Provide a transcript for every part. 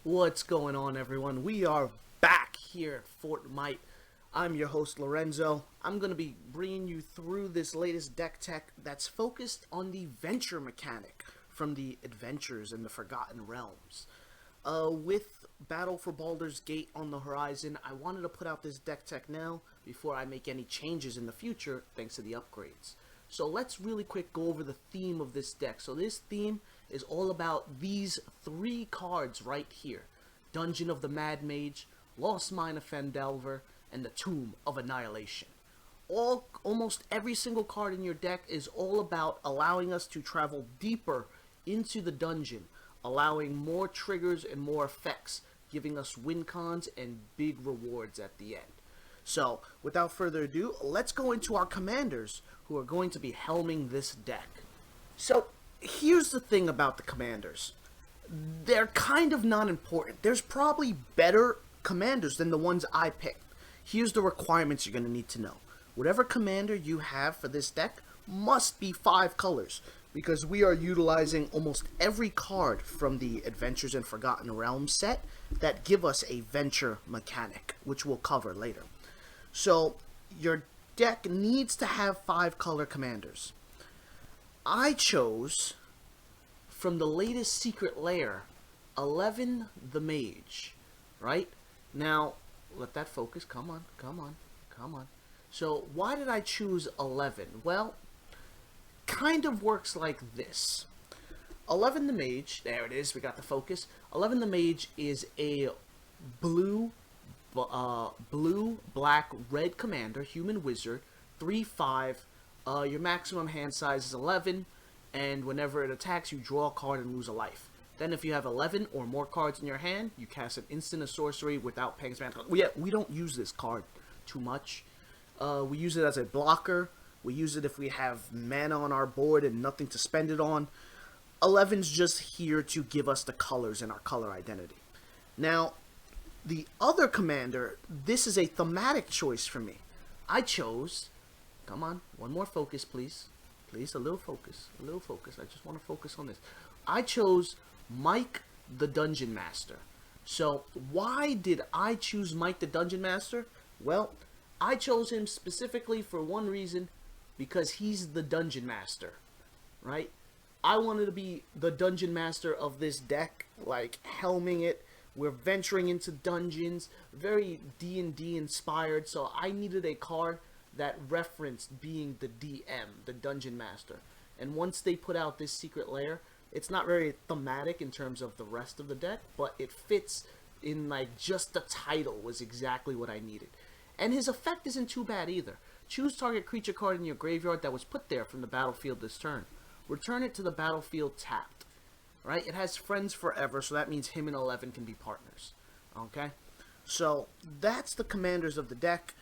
What's going on, everyone? We are back here at FortMight. I'm your host, Lorenzo. I'm going to be bringing you through this latest deck tech that's focused on the venture mechanic from the Adventures in the Forgotten Realms. With Battle for Baldur's Gate on the horizon, I wanted to put out this deck tech now before I make any changes in the future thanks to the upgrades. So let's really quick go over the theme of this deck. So this theme is all about these three cards right here. Dungeon of the Mad Mage, Lost Mine of Fendelver, and the Tomb of Annihilation. Almost every single card in your deck is all about allowing us to travel deeper into the dungeon, allowing more triggers and more effects, giving us win cons and big rewards at the end. So, without further ado, let's go into our commanders who are going to be helming this deck. So, here's the thing about the commanders. They're kind of not important. There's probably better commanders than the ones I picked. Here's the requirements you're going to need to know. Whatever commander you have for this deck must be 5 colors, because we are utilizing almost every card from the Adventures in Forgotten Realms set that give us a venture mechanic, which we'll cover later. So, your deck needs to have 5 color commanders. I chose, from the latest secret lair, 11 the Mage, right? Now, let that focus, come on. So, why did I choose 11? Well, kind of works like this. 11 the Mage, there it is, we got the focus. 11 the Mage is a blue, black, red commander, human wizard, 3/5. Your maximum hand size is 11, and whenever it attacks, you draw a card and lose a life. Then if you have 11 or more cards in your hand, you cast an instant or sorcery without paying mana. We don't use this card too much. We use it as a blocker. We use it if we have mana on our board and nothing to spend it on. 11's just here to give us the colors and our color identity. Now, the other commander, this is a thematic choice for me. I chose, come on, one more focus, please. Please, a little focus. I just want to focus on this. I chose Mike the Dungeon Master. So, why did I choose Mike the Dungeon Master? Well, I chose him specifically for one reason, because he's the Dungeon Master, right? I wanted to be the Dungeon Master of this deck, like helming it. We're venturing into dungeons, very D&D inspired, so I needed a card that referenced being the DM, the Dungeon Master. And once they put out this secret lair, it's not very thematic in terms of the rest of the deck, but it fits in, like, just the title was exactly what I needed. And his effect isn't too bad either. Choose target creature card in your graveyard that was put there from the battlefield this turn. Return it to the battlefield tapped. Right? It has friends forever, so that means him and 11 can be partners. Okay? So, that's the commanders of the deck.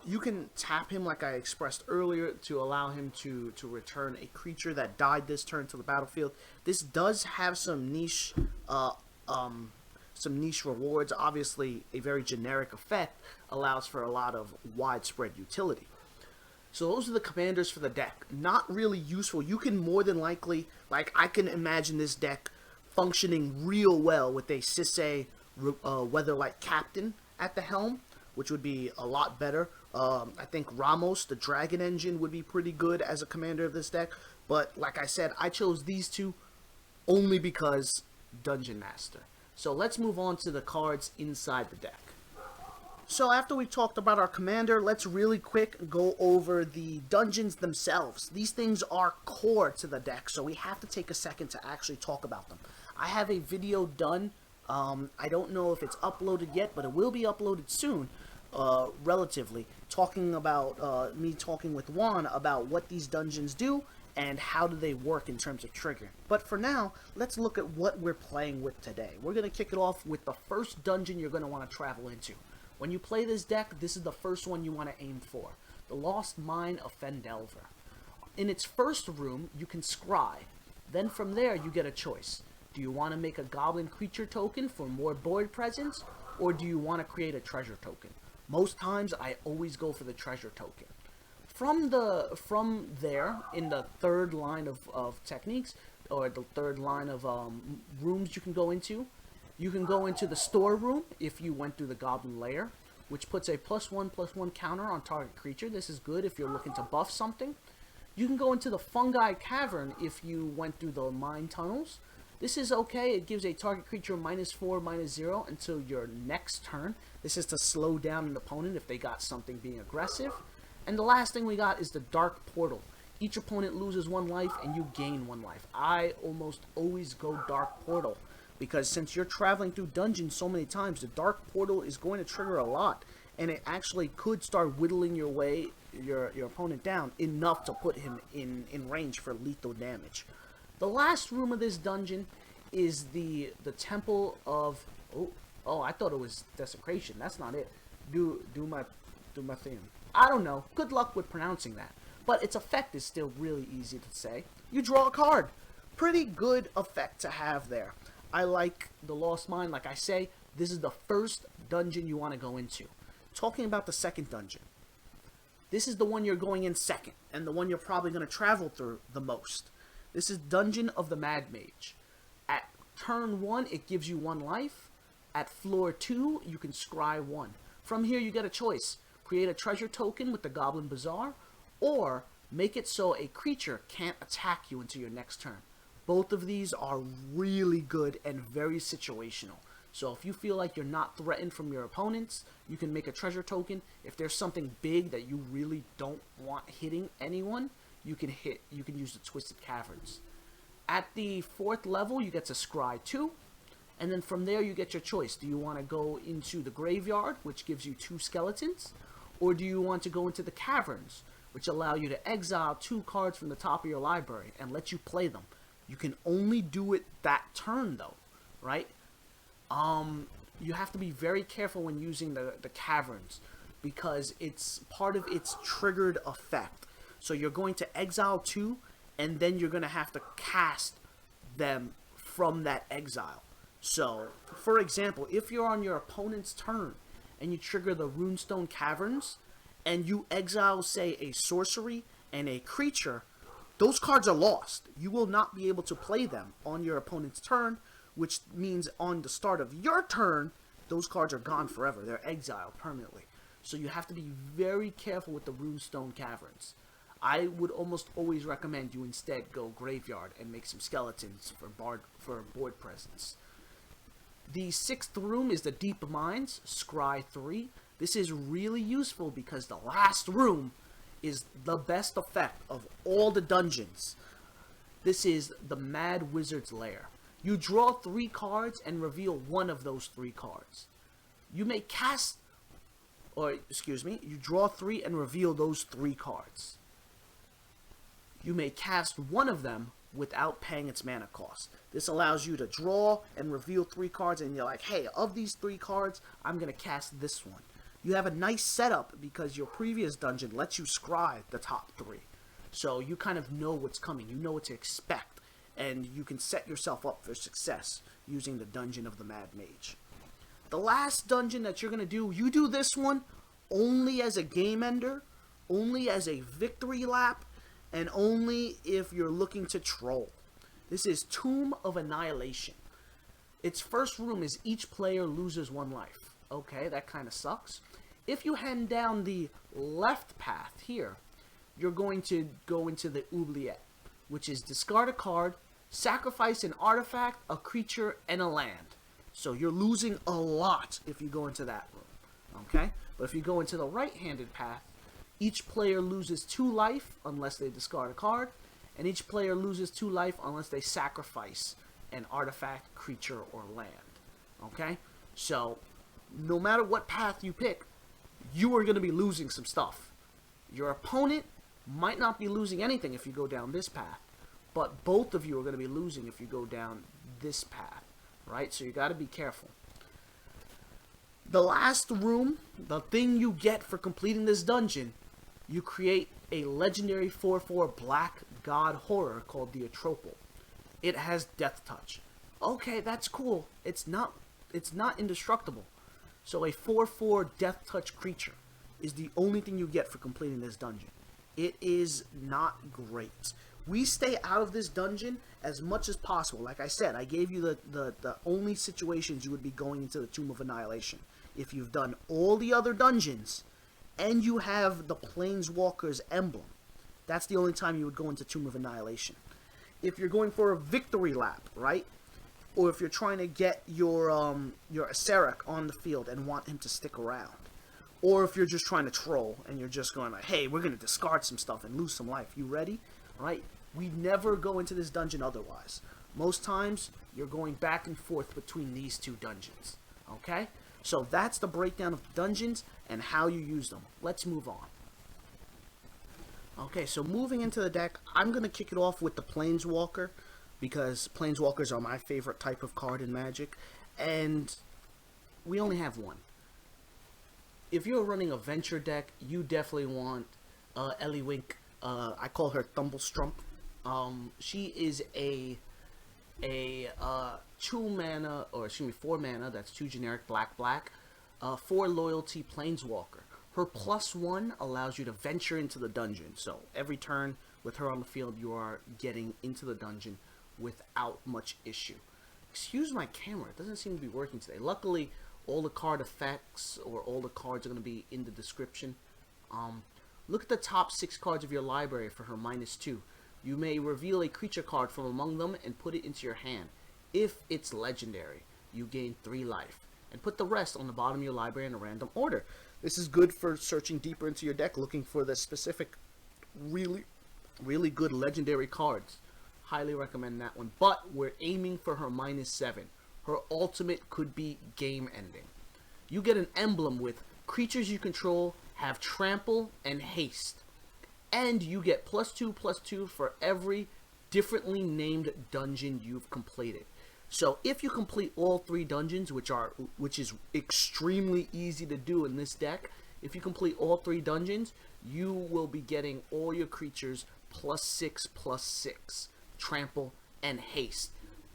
You can tap him like I expressed earlier to allow him to return a creature that died this turn to the battlefield. This does have some niche rewards. Obviously, a very generic effect allows for a lot of widespread utility. So those are the commanders for the deck. Not really useful. You can more than likely, like, I can imagine this deck functioning real well with a Sisay Weatherlight Captain at the helm, which would be a lot better. I think Ramos, the Dragon Engine, would be pretty good as a commander of this deck. But like I said, I chose these two only because Dungeon Master. So let's move on to the cards inside the deck. So after we've talked about our commander, let's really quick go over the dungeons themselves. These things are core to the deck, so we have to take a second to actually talk about them. I have a video done. I don't know if it's uploaded yet, but it will be uploaded soon, relatively, talking about me talking with Juan about what these dungeons do and how do they work in terms of triggering. But for now, let's look at what we're playing with today. We're going to kick it off with the first dungeon you're going to want to travel into. When you play this deck, this is the first one you want to aim for. The Lost Mine of Fendelver. In its first room, you can scry. Then from there, you get a choice. Do you want to make a goblin creature token for more board presence? Or do you want to create a treasure token? Most times, I always go for the treasure token. From there, in the third line of techniques, or the third line of rooms you can go into, You can go into the storeroom if you went through the Goblin Lair, which puts a +1/+1 counter on target creature. This is good if you're looking to buff something. You can go into the Fungi Cavern if you went through the Mine Tunnels. This is okay. It gives a target creature -4/-0 until your next turn. This is to slow down an opponent if they got something being aggressive. And the last thing we got is the Dark Portal. Each opponent loses 1 life and you gain 1 life. I almost always go Dark Portal, because since you're traveling through dungeons so many times, the Dark Portal is going to trigger a lot, and it actually could start whittling your opponent down enough to put him in range for lethal damage. The last room of this dungeon is the Temple of I thought it was Desecration. That's not it. Do my thing. I don't know. Good luck with pronouncing that. But its effect is still really easy to say. You draw a card. Pretty good effect to have there. I like the Lost Mine. Like I say, this is the first dungeon you want to go into. Talking about the second dungeon. This is the one you're going in second, and the one you're probably going to travel through the most. This is Dungeon of the Mad Mage. At turn 1, it gives you 1 life. At floor 2, you can scry 1. From here, you get a choice. Create a treasure token with the Goblin Bazaar, or make it so a creature can't attack you until your next turn. Both of these are really good and very situational. So if you feel like you're not threatened from your opponents, you can make a treasure token. If there's something big that you really don't want hitting anyone, you can use the Twisted Caverns. At the 4th level, you get to scry 2. And then from there, you get your choice. Do you want to go into the graveyard, which gives you 2 skeletons? Or do you want to go into the caverns, which allow you to exile 2 cards from the top of your library and let you play them? You can only do it that turn, though, right? You have to be very careful when using the caverns, because it's part of its triggered effect. So you're going to exile 2, and then you're going to have to cast them from that exile. So, for example, if you're on your opponent's turn and you trigger the Runestone Caverns, and you exile, say, a sorcery and a creature, those cards are lost. You will not be able to play them on your opponent's turn, which means on the start of your turn, those cards are gone forever. They're exiled permanently. So you have to be very careful with the Runestone Caverns. I would almost always recommend you instead go graveyard and make some skeletons for board presence. The 6th room is the Deep Mines, scry 3. This is really useful because the last room is the best effect of all the dungeons. This is the Mad Wizard's Lair. You draw 3 cards and reveal 1 of those 3 cards. You may you draw 3 and reveal those 3 cards. You may cast 1 of them without paying its mana cost. This allows you to draw and reveal 3 cards, and you're like, hey, of these 3 cards, I'm going to cast this one. You have a nice setup because your previous dungeon lets you scry the top 3. So you kind of know what's coming. You know what to expect. And you can set yourself up for success using the Dungeon of the Mad Mage. The last dungeon that you're going to do, you do this one only as a game ender, only as a victory lap, and only if you're looking to troll. This is Tomb of Annihilation. Its first room is each player loses 1 life. Okay, that kind of sucks. If you hand down the left path here, you're going to go into the oubliette, which is discard a card, sacrifice an artifact, a creature, and a land. So you're losing a lot if you go into that room. Okay? But if you go into the right-handed path, each player loses 2 life unless they discard a card, and each player loses 2 life unless they sacrifice an artifact, creature, or land. Okay? So, no matter what path you pick, you are going to be losing some stuff. Your opponent might not be losing anything if you go down this path, but both of you are going to be losing if you go down this path, right? So you got to be careful. The last room, the thing you get for completing this dungeon, you create a legendary 4/4 black god horror called the Atropal. It has Death Touch. Okay, that's cool. It's not indestructible. So a 4/4 Death Touch creature is the only thing you get for completing this dungeon. It is not great. We stay out of this dungeon as much as possible. Like I said, I gave you the only situations you would be going into the Tomb of Annihilation. If you've done all the other dungeons, and you have the Planeswalker's emblem, that's the only time you would go into Tomb of Annihilation. If you're going for a victory lap, right? Or if you're trying to get your Aceric on the field and want him to stick around. Or if you're just trying to troll and you're just going like, hey, we're going to discard some stuff and lose some life. You ready? Right? We never go into this dungeon otherwise. Most times, you're going back and forth between these two dungeons. Okay? So that's the breakdown of the dungeons and how you use them. Let's move on. Okay, so moving into the deck, I'm going to kick it off with the Planeswalker, because Planeswalkers are my favorite type of card in Magic, and we only have one. If you're running a Venture deck, you definitely want Eliwink. I call her Thumblestrump. She is a 2 mana, or excuse me, 4 mana, that's 2 generic black, 4 loyalty Planeswalker. Her +1 allows you to venture into the dungeon. So every turn with her on the field, you are getting into the dungeon without much issue. Excuse my camera, it doesn't seem to be working today. Luckily, all the card effects or all the cards are going to be in the description. Look at the top 6 cards of your library for her -2. You may reveal a creature card from among them and put it into your hand. If it's legendary, you gain 3 life. And put the rest on the bottom of your library in a random order. This is good for searching deeper into your deck, looking for the specific, really good legendary cards. Highly recommend that one. But we're aiming for her -7. Her ultimate could be game ending. You get an emblem with creatures you control have trample and haste. And you get +2/+2 for every differently named dungeon you've completed. So if you complete all 3 dungeons, which is extremely easy to do in this deck, if you complete all 3 dungeons, you will be getting all your creatures +6/+6, trample and haste.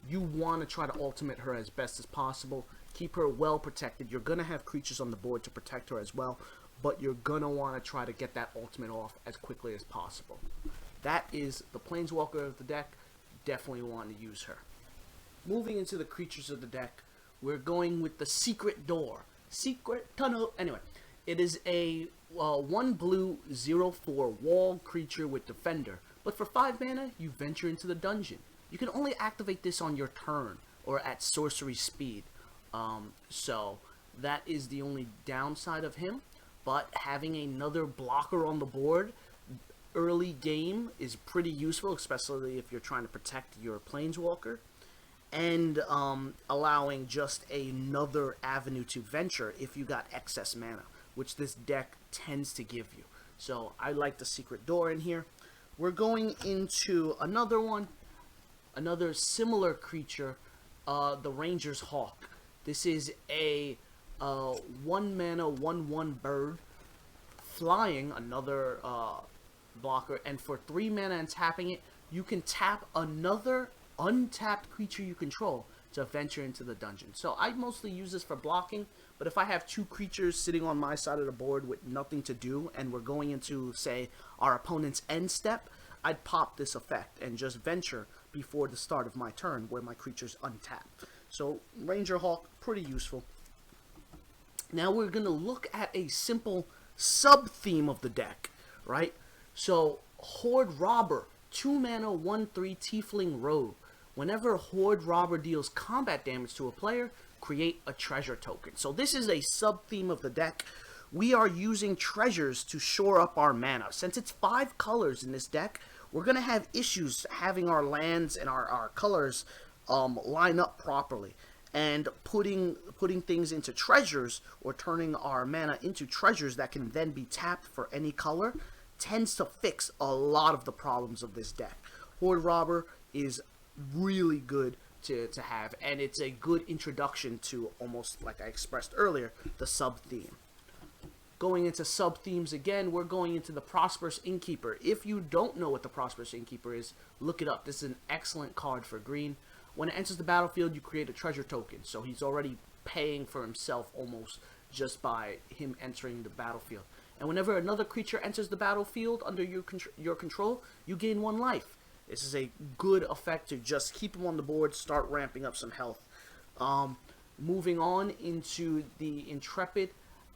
You want to try to ultimate her as best as possible. Keep her well protected. You're going to have creatures on the board to protect her as well, but you're going to want to try to get that ultimate off as quickly as possible. That is the Planeswalker of the deck. Definitely want to use her. Moving into the creatures of the deck, we're going with the Secret Door. Secret Tunnel. Anyway, it is a 1 blue 0/4 wall creature with Defender. But for 5 mana, you venture into the dungeon. You can only activate this on your turn or at sorcery speed. So that is the only downside of him. But having another blocker on the board early game is pretty useful, especially if you're trying to protect your Planeswalker. And allowing just another avenue to venture if you got excess mana, which this deck tends to give you. So I like the Secret Door in here. We're going into another one, another similar creature, the Ranger's Hawk. This is a 1 mana 1/1 bird, flying, another blocker, and for 3 mana and tapping it, you can tap another untapped creature you control to venture into the dungeon. So I mostly use this for blocking, but if I have 2 creatures sitting on my side of the board with nothing to do, and we're going into, say, our opponent's end step, I'd pop this effect and just venture before the start of my turn where my creature's untapped. So Ranger Hawk, pretty useful. Now we're going to look at a simple sub-theme of the deck, right? So Horde Robber, 2 mana 1/3 Tiefling Rogue. Whenever Horde Robber deals combat damage to a player, create a treasure token. So this is a sub-theme of the deck. We are using treasures to shore up our mana. Since it's 5 colors in this deck, we're going to have issues having our lands and our colors line up properly. And putting things into treasures, or turning our mana into treasures that can then be tapped for any color, tends to fix a lot of the problems of this deck. Horde Robber is really good to have, and it's a good introduction to, almost like I expressed earlier, the sub-theme. Going into sub-themes again, we're going into the Prosperous Innkeeper. If you don't know what the Prosperous Innkeeper is, look it up. This is an excellent card for green. When it enters the battlefield, you create a treasure token, so he's already paying for himself almost just by him entering the battlefield. And whenever another creature enters the battlefield under your control, you gain 1 life. This is a good effect to just keep him on the board, start ramping up some health. Moving on into the Intrepid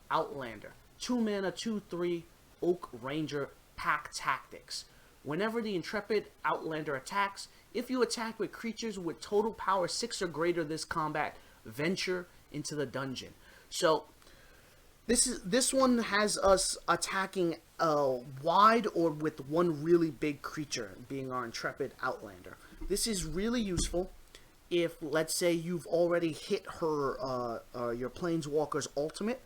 Outlander. 2 mana, 2/3, Oak Ranger, Pack Tactics. Whenever the Intrepid Outlander attacks, if you attack with creatures with total power 6 or greater this combat, venture into the dungeon. So this one has us attacking wide or with one really big creature, being our Intrepid Outlander. This is really useful if, let's say, you've already hit her your Planeswalker's ultimate,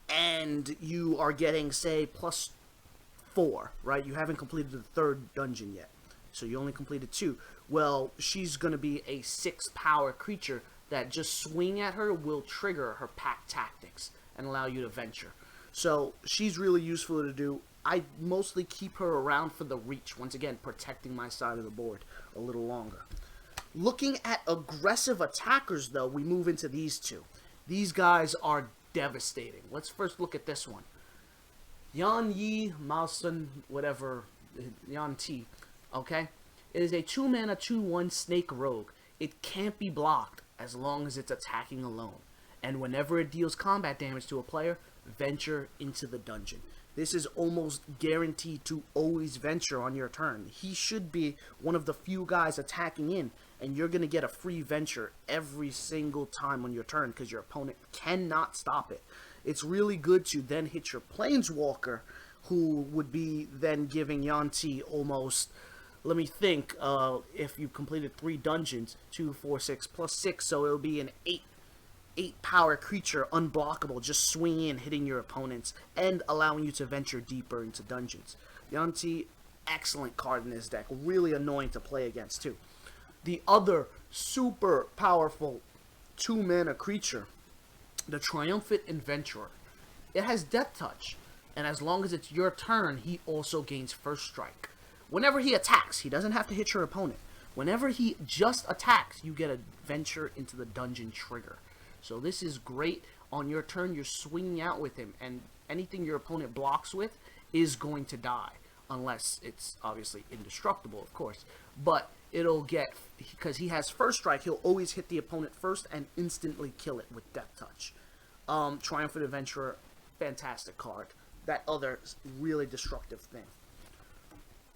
and you are getting, say, +4, right? You haven't completed the 3rd dungeon yet, so you only completed 2. Well, she's going to be a 6-power creature that just swing at her will trigger her Pack Tactics and allow you to venture. So she's really useful to do. I mostly keep her around for the reach, once again protecting my side of the board a little longer. Looking at aggressive attackers, though, we move into these two. These guys are devastating. Let's first look at this one. Yan Yi Malsun, whatever, Yan T, okay? It is a 2 mana, 2/1 Snake Rogue. It can't be blocked as long as it's attacking alone. And whenever it deals combat damage to a player, venture into the dungeon. This is almost guaranteed to always venture on your turn. He should be one of the few guys attacking in, and you're going to get a free venture every single time on your turn because your opponent cannot stop it. It's really good to then hit your Planeswalker, who would be then giving Yanti almost, let me think, if you've completed 3 dungeons, 2, 4, 6, +6, so it'll be an 8-power creature, unblockable, just swinging in, hitting your opponents, and allowing you to venture deeper into dungeons. Yanti, excellent card in this deck, really annoying to play against too. The other super powerful 2 mana creature, the Triumphant Adventurer. It has Death Touch, and as long as it's your turn, he also gains First Strike. Whenever he attacks, he doesn't have to hit your opponent. Whenever he just attacks, you get a venture into the dungeon trigger. So this is great. On your turn, you're swinging out with him, and anything your opponent blocks with is going to die. Unless it's obviously indestructible, of course. But it'll get, because he has First Strike, he'll always hit the opponent first and instantly kill it with Death Touch. Triumphant Adventurer, fantastic card. That other really destructive thing.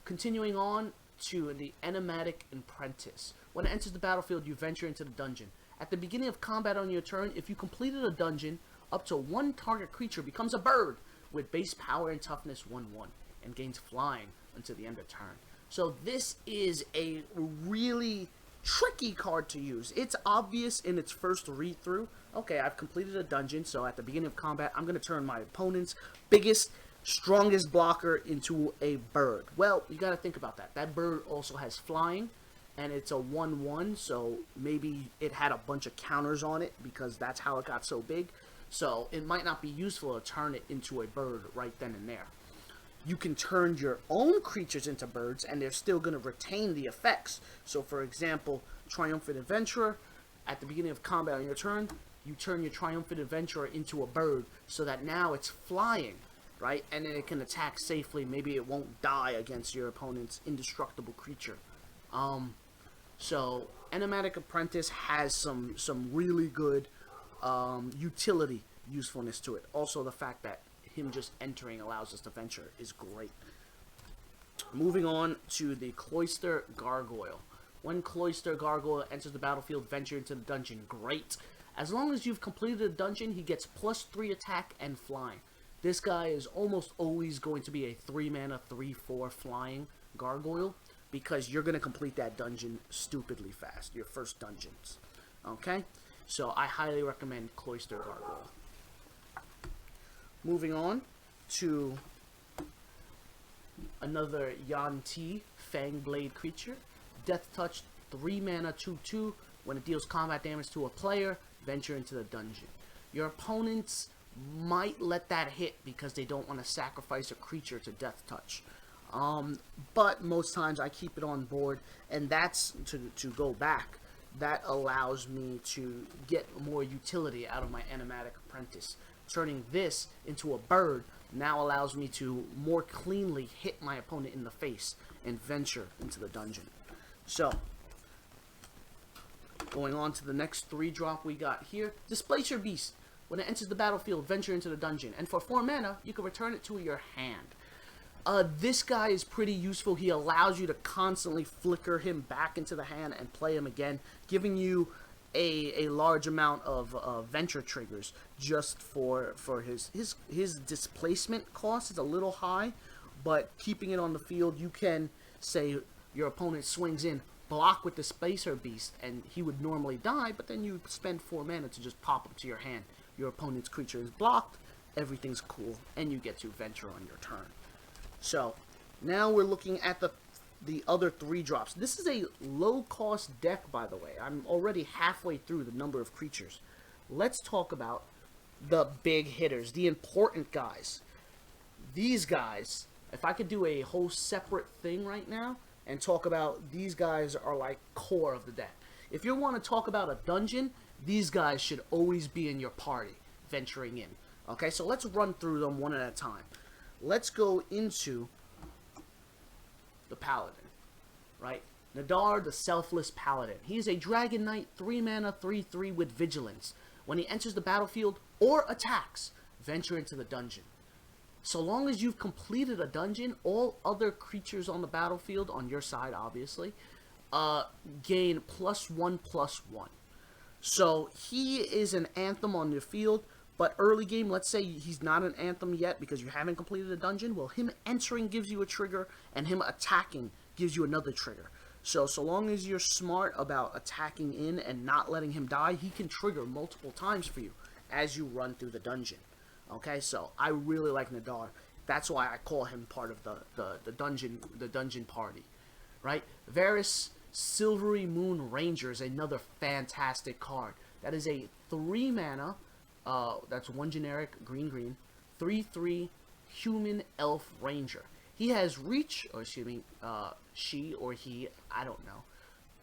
Continuing on to the Enimatic Apprentice. When it enters the battlefield, you venture into the dungeon. At the beginning of combat on your turn, if you completed a dungeon, up to 1 target creature becomes a bird with base power and toughness 1/1 and gains flying until the end of turn. So this is a really tricky card to use. It's obvious in its first read-through. Okay, I've completed a dungeon, so at the beginning of combat, I'm going to turn my opponent's biggest, strongest blocker into a bird. Well, you got to think about that. That bird also has flying, and it's a 1/1, so maybe it had a bunch of counters on it because that's how it got so big. So it might not be useful to turn it into a bird right then and there. You can turn your own creatures into birds, and they're still going to retain the effects. So, for example, Triumphant Adventurer, at the beginning of combat on your turn, you turn your Triumphant Adventurer into a bird, so that now it's flying, right? And then it can attack safely. Maybe it won't die against your opponent's indestructible creature. So, Enimatic Apprentice has some really good utility usefulness to it. Also, the fact that him just entering allows us to venture is great. Moving on to the Cloister Gargoyle. When Cloister Gargoyle enters the battlefield, venture into the dungeon. Great. As long as you've completed a dungeon, he gets +3 attack and flying. This guy is almost always going to be a 3 mana, 3/4 flying gargoyle, because you're going to complete that dungeon stupidly fast, your first dungeons. Okay? So I highly recommend Cloister Gargoyle. Moving on to another Yanti Fangblade creature. Death Touch, 3 mana, 2/2. When it deals combat damage to a player, venture into the dungeon. Your opponents might let that hit because they don't want to sacrifice a creature to Death Touch. But most times I keep it on board, and that's to go back. That allows me to get more utility out of my Enimatic Apprentice. Turning this into a bird now allows me to more cleanly hit my opponent in the face and venture into the dungeon. So, going on to the next 3-drop we got here. Displace your beast. When it enters the battlefield, venture into the dungeon. And for 4 mana, you can return it to your hand. This guy is pretty useful. He allows you to constantly flicker him back into the hand and play him again, giving you a large amount of venture triggers just for his displacement cost is a little high, but keeping it on the field, you can say your opponent swings in, block with the Displacer Beast, and he would normally die, but then you spend 4 mana to just pop him to your hand. Your opponent's creature is blocked, everything's cool, and you get to venture on your turn. So, now we're looking at the other 3-drops. This is a low-cost deck, by the way. I'm already halfway through the number of creatures. Let's talk about the big hitters, the important guys. These guys, if I could do a whole separate thing right now and talk about these guys are like core of the deck. If you want to talk about a dungeon, these guys should always be in your party, venturing in. Okay, so let's run through them one at a time. Let's go into the Paladin, right? Nadar, the Selfless Paladin. He's a Dragon Knight, 3 mana, 3/3 with Vigilance. When he enters the battlefield or attacks, venture into the dungeon. So long as you've completed a dungeon, all other creatures on the battlefield, on your side obviously, gain +1/+1. So he is an Anthem on the field, but early game, let's say he's not an Anthem yet because you haven't completed a dungeon, well, him entering gives you a trigger, and him attacking gives you another trigger. So long as you're smart about attacking in and not letting him die, he can trigger multiple times for you as you run through the dungeon. Okay, so I really like Nadar. That's why I call him part of the dungeon party, right? Varys, Silvery Moon Ranger is another fantastic card. That is a 3 mana, that's 1 generic, green, 3/3 human elf ranger. He has reach, or excuse me, she or he, I don't know.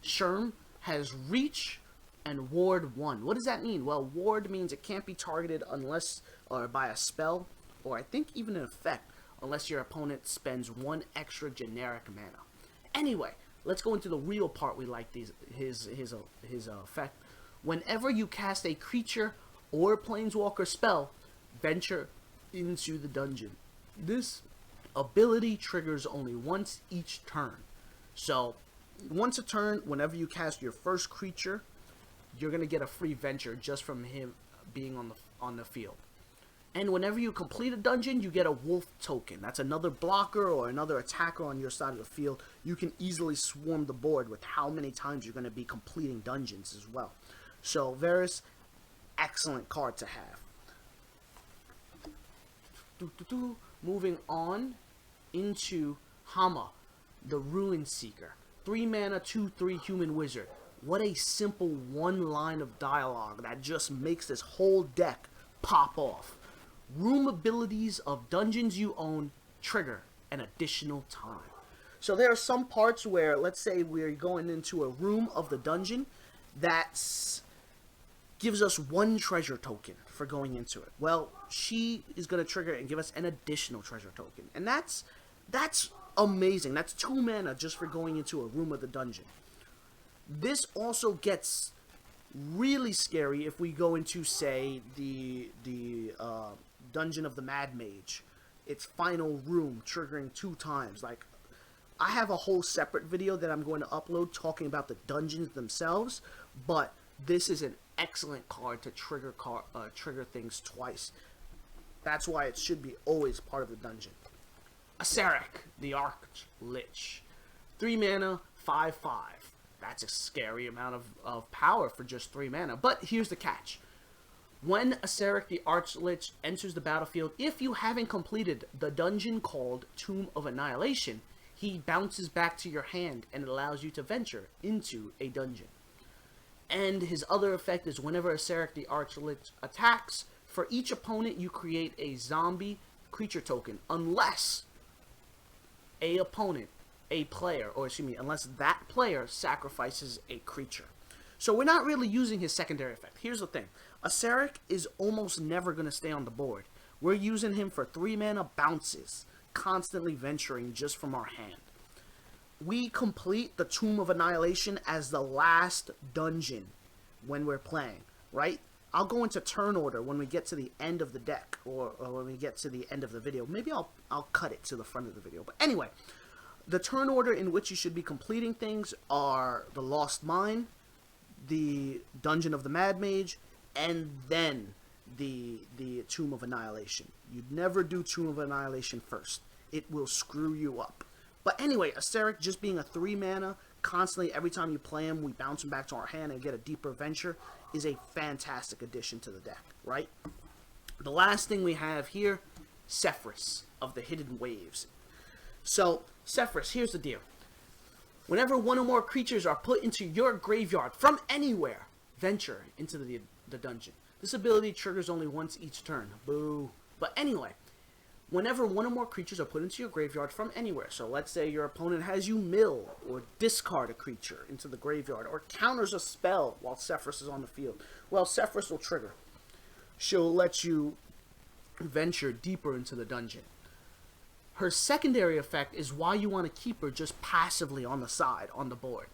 Sherm has reach and ward 1. What does that mean? Well, ward means it can't be targeted unless, or by a spell, or I think even an effect, unless your opponent spends 1 extra generic mana. Anyway, let's go into the real part we like his effect. Whenever you cast a creature or planeswalker spell, venture into the dungeon. This ability triggers only once each turn. So, once a turn, whenever you cast your first creature, you're going to get a free venture just from him being on the field. And whenever you complete a dungeon, you get a wolf token. That's another blocker or another attacker on your side of the field. You can easily swarm the board with how many times you're going to be completing dungeons as well. So, Varys, excellent card to have. Moving on into Hama, the Ruin Seeker. 3 mana, 2/3 human wizard. What a simple 1 line of dialogue that just makes this whole deck pop off. Room abilities of dungeons you own trigger an additional time. So there are some parts where, let's say we're going into a room of the dungeon that gives us 1 treasure token for going into it. Well, she is going to trigger and give us an additional treasure token. And that's amazing. That's 2 mana just for going into a room of the dungeon. This also gets really scary if we go into, say, the Dungeon of the Mad Mage. Its final room triggering 2 times. Like, I have a whole separate video that I'm going to upload talking about the dungeons themselves, but this is an excellent card to trigger things twice. That's why it should be always part of the dungeon. Aceric, the Arch Lich. 3 mana, 5/5. That's a scary amount of power for just 3 mana. But here's the catch. When Aceric the Arch Lich enters the battlefield, if you haven't completed the dungeon called Tomb of Annihilation, he bounces back to your hand and it allows you to venture into a dungeon. And his other effect is whenever Aceric the Arch Lich attacks, for each opponent you create a zombie creature token, unless unless that player sacrifices a creature. So we're not really using his secondary effect. Here's the thing. Aceric is almost never going to stay on the board. We're using him for 3 mana bounces, constantly venturing just from our hand. We complete the Tomb of Annihilation as the last dungeon when we're playing, right? I'll go into turn order when we get to the end of the deck, or when we get to the end of the video. Maybe I'll cut it to the front of the video. But anyway, the turn order in which you should be completing things are the Lost Mine, the Dungeon of the Mad Mage, and then the Tomb of Annihilation. You'd never do Tomb of Annihilation first. It will screw you up. But anyway, Aceric just being a 3 mana, constantly every time you play him, we bounce him back to our hand and get a deeper venture, is a fantastic addition to the deck, right? The last thing we have here, Cephas of the Hidden Waves. So, Cephas, here's the deal. Whenever one or more creatures are put into your graveyard from anywhere, venture into the dungeon. This ability triggers only once each turn. Boo. But anyway, whenever one or more creatures are put into your graveyard from anywhere, so let's say your opponent has you mill or discard a creature into the graveyard, or counters a spell while Cephas is on the field, well, Cephas will trigger. She'll let you venture deeper into the dungeon. Her secondary effect is why you want to keep her just passively on the side, on the board.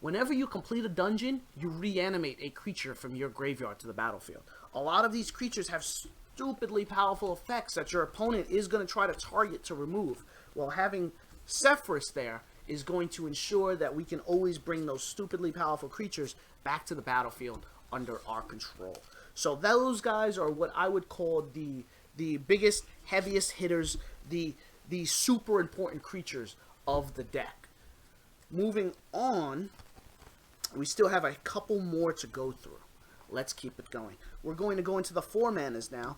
Whenever you complete a dungeon, you reanimate a creature from your graveyard to the battlefield. A lot of these creatures have stupidly powerful effects that your opponent is going to try to target to remove. Well, having Cephas there is going to ensure that we can always bring those stupidly powerful creatures back to the battlefield under our control. So those guys are what I would call the biggest, heaviest hitters, the super important creatures of the deck. Moving on, we still have a couple more to go through. Let's keep it going. We're going to go into the 4 manas now.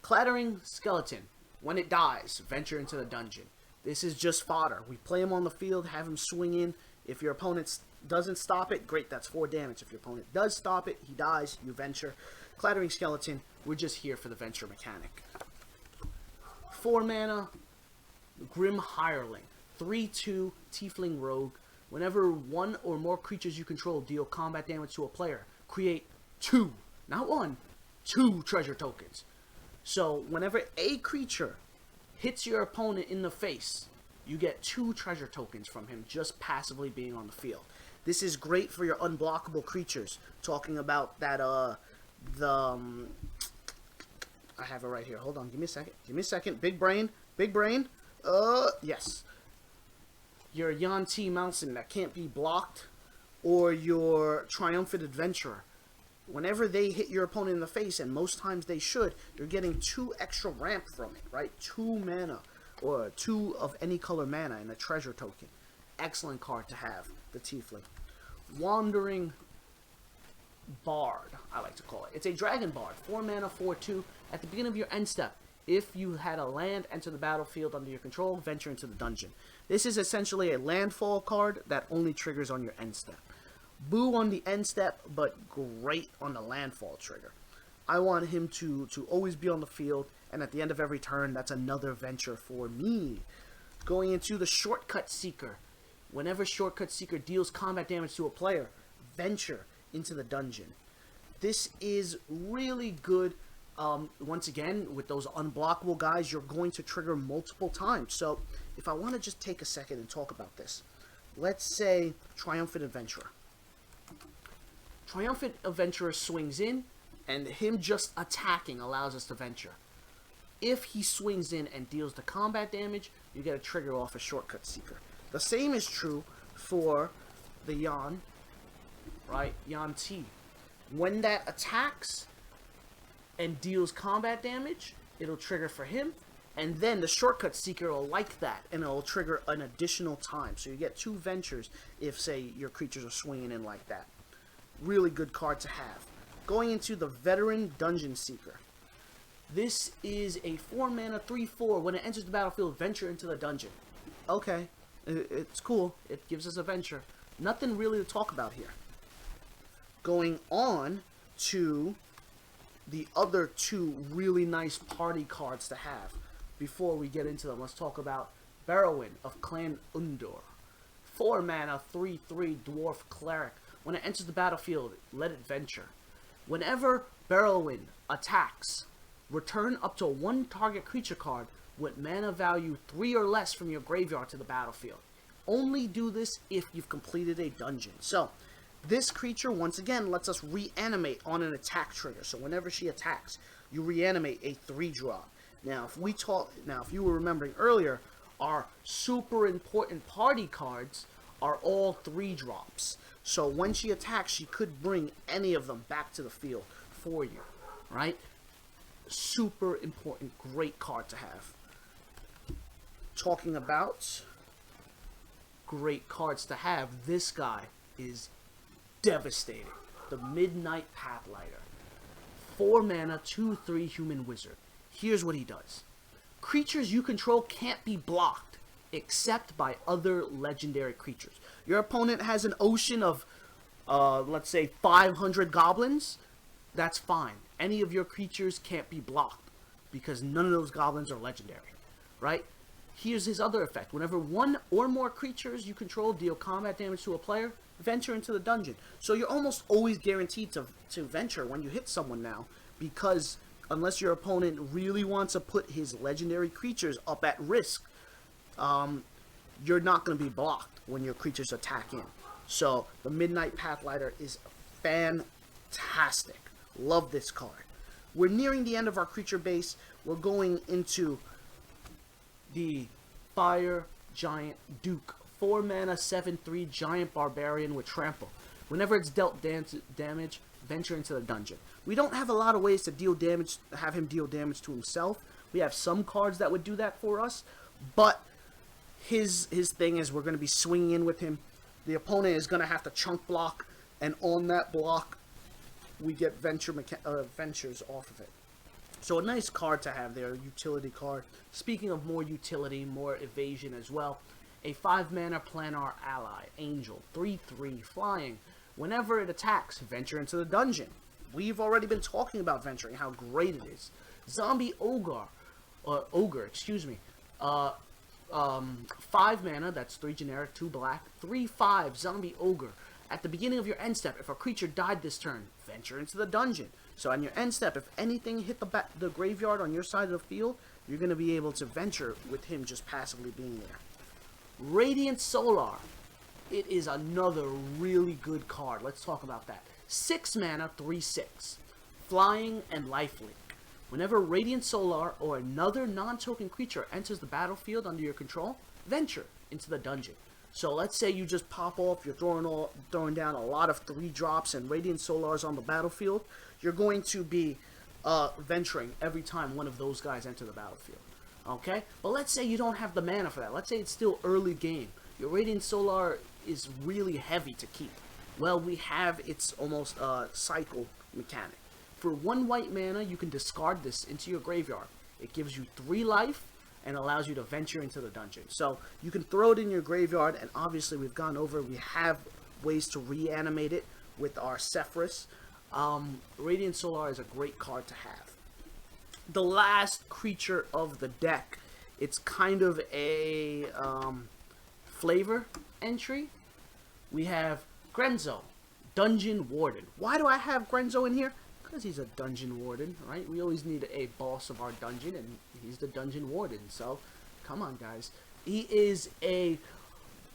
Clattering Skeleton. When it dies, venture into the dungeon. This is just fodder. We play him on the field, have him swing in. If your opponent doesn't stop it, great, that's 4 damage. If your opponent does stop it, he dies, you venture. Clattering Skeleton, we're just here for the venture mechanic. 4 mana, Grim Hireling. 3/2 Tiefling Rogue. Whenever one or more creatures you control deal combat damage to a player, create 2, not 1, 2 treasure tokens. So whenever a creature hits your opponent in the face, you get 2 treasure tokens from him just passively being on the field. This is great for your unblockable creatures. Talking about that, I have it right here. Hold on, give me a second. Give me a second. Big brain. Big brain. Yes. Your Yuan-Ti Mountain that can't be blocked, or your Triumphant Adventurer. Whenever they hit your opponent in the face, and most times they should, you're getting 2 extra ramp from it, right? 2 mana, or 2 of any color mana in a treasure token. Excellent card to have, the Tiefling. Wandering Bard, I like to call it. It's a Dragon Bard, 4 mana, 4/2. At the beginning of your end step, if you had a land enter the battlefield under your control, venture into the dungeon. This is essentially a landfall card that only triggers on your end step. Boo on the end step, but great on the landfall trigger. I want him to always be on the field, and at the end of every turn, that's another venture for me. Going into the Shortcut Seeker. Whenever Shortcut Seeker deals combat damage to a player, venture into the dungeon. This is really good. Once again, with those unblockable guys, you're going to trigger multiple times. So, if I want to just take a second and talk about this. Let's say Triumphant Adventurer. Triumphant Adventurer swings in, and him just attacking allows us to venture. If he swings in and deals the combat damage, you get a trigger off a Shortcut Seeker. The same is true for the Yan, right? Yuan-Ti. When that attacks and deals combat damage, it'll trigger for him, and then the Shortcut Seeker will like that, and it'll trigger an additional time. So you get 2 ventures if, say, your creatures are swinging in like that. Really good card to have. Going into the Veteran Dungeon Seeker. This is a 4 mana, 3/4. When it enters the battlefield, venture into the dungeon. Okay, it's cool. It gives us a venture. Nothing really to talk about here. Going on to the other 2 really nice party cards to have. Before we get into them, let's talk about Barrowin of Clan Undor. 4 mana, 3/3 Dwarf Cleric. When it enters the battlefield, let it venture. Whenever Barrowwind attacks. Return up to one target creature card with mana value 3 or less from your graveyard to the battlefield. Only do this if you've completed a dungeon. So, this creature, once again, lets us reanimate on an attack trigger. So whenever she attacks, you reanimate a 3-drop. Now, if you were remembering earlier, our super important party cards are all 3-drops. So when she attacks, she could bring any of them back to the field for you, right? Super important, great card to have. Talking about great cards to have, this guy is devastating. The Midnight Pathlighter. 4 mana, 2/3 human wizard. Here's what he does. Creatures you control can't be blocked except by other legendary creatures. Your opponent has an ocean of, let's say, 500 goblins. That's fine. Any of your creatures can't be blocked because none of those goblins are legendary, right? Here's his other effect. Whenever one or more creatures you control deal combat damage to a player, venture into the dungeon. So you're almost always guaranteed to venture when you hit someone now, because unless your opponent really wants to put his legendary creatures up at risk, you're not going to be blocked when your creatures attack in. So the Midnight Pathlighter is fantastic. Love this card. We're nearing the end of our creature base. We're going into the Fire Giant Duke. 4 mana, 7/3 giant barbarian with trample. Whenever it's dealt damage, venture into the dungeon. We don't have a lot of ways to deal damage, have him deal damage to himself. We have some cards that would do that for us, but his thing is we're going to be swinging in with him. The opponent is going to have to chunk block, and on that block, we get ventures off of it. So a nice card to have there, utility card. Speaking of more utility, more evasion as well. A 5 mana planar ally, Angel, 3/3 flying. Whenever it attacks, venture into the dungeon. We've already been talking about venturing, how great it is. Zombie Ogre, 5 mana, that's 3 generic, 2 black, 3/5 Zombie Ogre. At the beginning of your end step, if a creature died this turn, venture into the dungeon. So on your end step, if anything hit the graveyard on your side of the field, you're going to be able to venture with him just passively being there. Radiant Solar. It is another really good card. Let's talk about that. 6 mana, 3/6. Flying and lifelink. Whenever Radiant Solar or another non-token creature enters the battlefield under your control, venture into the dungeon. So let's say you just pop off, you're throwing down a lot of 3-drops and Radiant Solars on the battlefield. You're going to be venturing every time one of those guys enter the battlefield. Okay? But let's say you don't have the mana for that. Let's say it's still early game. Your Radiant Solar is really heavy to keep. Well, we have its almost cycle mechanic. For 1 white mana, you can discard this into your graveyard. It gives you 3 life and allows you to venture into the dungeon. So you can throw it in your graveyard, and obviously we have ways to reanimate it with our Cephas. Radiant Solar is a great card to have. The last creature of the deck, it's kind of a flavor entry. We have Grenzo, Dungeon Warden. Why do I have Grenzo in here? Because he's a Dungeon Warden, right? We always need a boss of our dungeon, and he's the Dungeon Warden. So, come on, guys. He is a